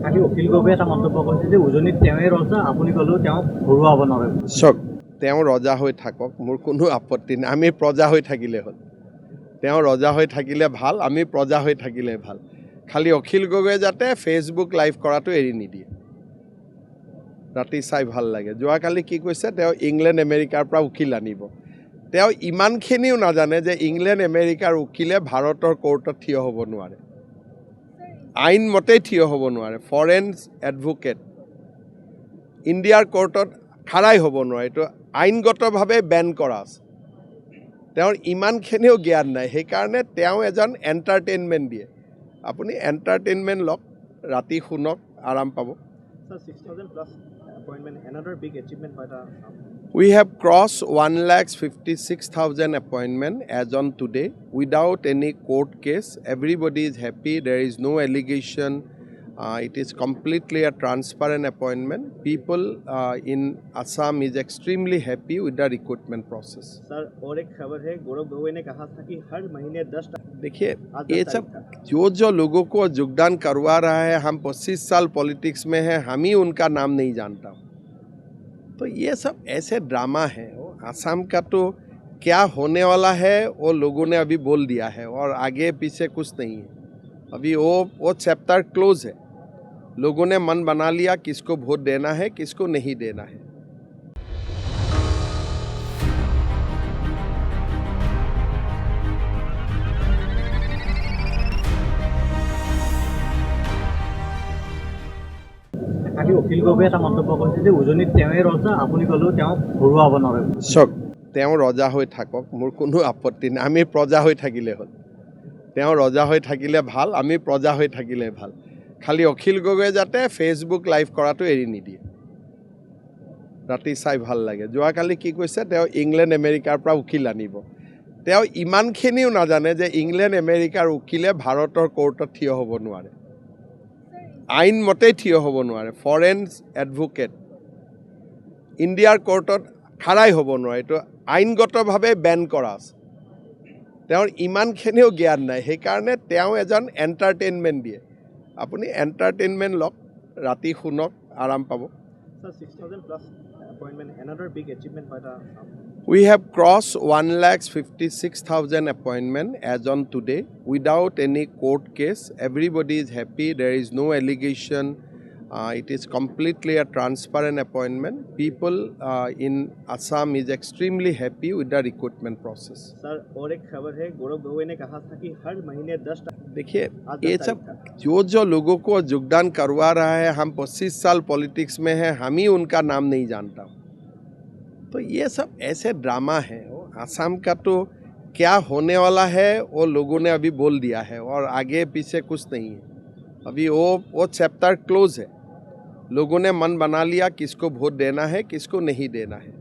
কালি অখিল গগৈয়ে এটা মন্তব্য কৰিছে যে উজনিত তেওঁৱে ৰজা, আপুনি ক'লেও তেওঁক হৰুৱাব নোৱাৰে। চক তেওঁ ৰজা হৈ থাকক, মোৰ কোনো আপত্তি নাই। আমি প্ৰজা হৈ থাকিলে হ'ল। তেওঁ ৰজা হৈ থাকিলে ভাল, আমি প্ৰজা হৈ থাকিলে ভাল। খালি অখিল গগৈয়ে যাতে ফেচবুক লাইভ কৰাটো এৰি নিদিয়ে। ৰাতি চাই ভাল লাগে। যোৱাকালি কি কৈছে, তেওঁ ইংলেণ্ড আমেৰিকাৰ পৰা উকিল আনিব। তেওঁ ইমানখিনিও নাজানে যে ইংলেণ্ড আমেৰিকাৰ উকিলে ভাৰতৰ কোৰ্টত থিয় হ'ব নোৱাৰে, আইন মতেই থিয় হ'ব নোৱাৰে। ফৰেন এডভোকেট ইণ্ডিয়াৰ কোৰ্টত খাৰাই হ'ব নোৱাৰে, এইটো আইনগতভাৱে বেন কৰা আছে। তেওঁৰ ইমানখিনিও জ্ঞান নাই, সেইকাৰণে তেওঁ এজন এণ্টাৰটেইনমেণ্ট দিয়ে। আপুনি এণ্টাৰটেইনমেণ্ট লওক, ৰাতি শুনক, আৰাম পাব। Sir, 6,000 plus appointment, another big achievement by the. We have crossed 1,56,000 appointment as on today without any court case. Everybody is happy. There is no allegation. It is completely a transparent appointment. People in Assam is extremely happy with the recruitment process. Sir, और एक खबर है, गौरव गोगोई ने कहा था कि हर महीने 10। देखिए, ये सब जो लोगों को योगदान करवा रहा है, हम 25 साल पॉलिटिक्स में हैं, हम ही उनका नाम नहीं जानता हूँ। तो ये सब ऐसे ड्रामा है। आसाम का तो क्या होने वाला है वो लोगों ने अभी बोल दिया है, और आगे पीछे कुछ नहीं है। अभी वो चैप्टर क्लोज है। लोगों ने मन बना लिया किसको वोट देना है, किसको नहीं देना है। কালি অখিল গগৈয়ে এটা মন্তব্য কৰিছে যে উজনিত তেওঁৱে ৰজা, আপুনি ক'লেও তেওঁক হৰুৱাব নোৱাৰে। চক তেওঁ ৰজা হৈ থাকক, মোৰ কোনো আপত্তি নাই। আমি প্ৰজা হৈ থাকিলে হ'ল। তেওঁ ৰজা হৈ থাকিলে ভাল, আমি প্ৰজা হৈ থাকিলে ভাল। খালি অখিল গগৈয়ে যাতে ফেচবুক লাইভ কৰাটো এৰি নিদিয়ে। ৰাতি চাই ভাল লাগে। যোৱাকালি কি কৈছে, তেওঁ ইংলেণ্ড আমেৰিকাৰ পৰা উকিল আনিব। তেওঁ ইমানখিনিও নাজানে যে ইংলেণ্ড আমেৰিকাৰ উকিলে ভাৰতৰ কোৰ্টত থিয় হ'ব নোৱাৰে, আইন মতেই থিয় হ'ব নোৱাৰে। ফৰেন এডভোকেট ইণ্ডিয়াৰ কোৰ্টত খাৰাই হ'ব নোৱাৰে, এইটো আইনগতভাৱে বেন কৰা আছে। তেওঁৰ ইমানখিনিও জ্ঞান নাই, সেইকাৰণে তেওঁ এজন এণ্টাৰটেইনমেণ্ট দিয়ে। আপুনি এণ্টাৰটেইনমেণ্ট লওক, ৰাতি শুনক, আৰাম পাব। Sir, 6,000 plus appointment, another big achievement by the. We have crossed 1,56,000 appointment as on today without any court case. Everybody is happy. There is no allegation. It is completely a transparent appointment. People in Assam is extremely happy with the recruitment process. Sir, और एक खबर है, गौरव गोगोई ने कहा था कि हर महीने 10। देखिए, ये सब जो लोगों को योगदान करवा रहा है, हम 25 साल पॉलिटिक्स में हैं, हम ही उनका नाम नहीं जानता हूँ। तो ये सब ऐसे ड्रामा है। आसाम का तो क्या होने वाला है वो लोगों ने अभी बोल दिया है, और आगे पीछे कुछ नहीं है। अभी वो चैप्टर क्लोज है। लोगों ने मन बना लिया किसको वोट देना है, किसको नहीं देना है।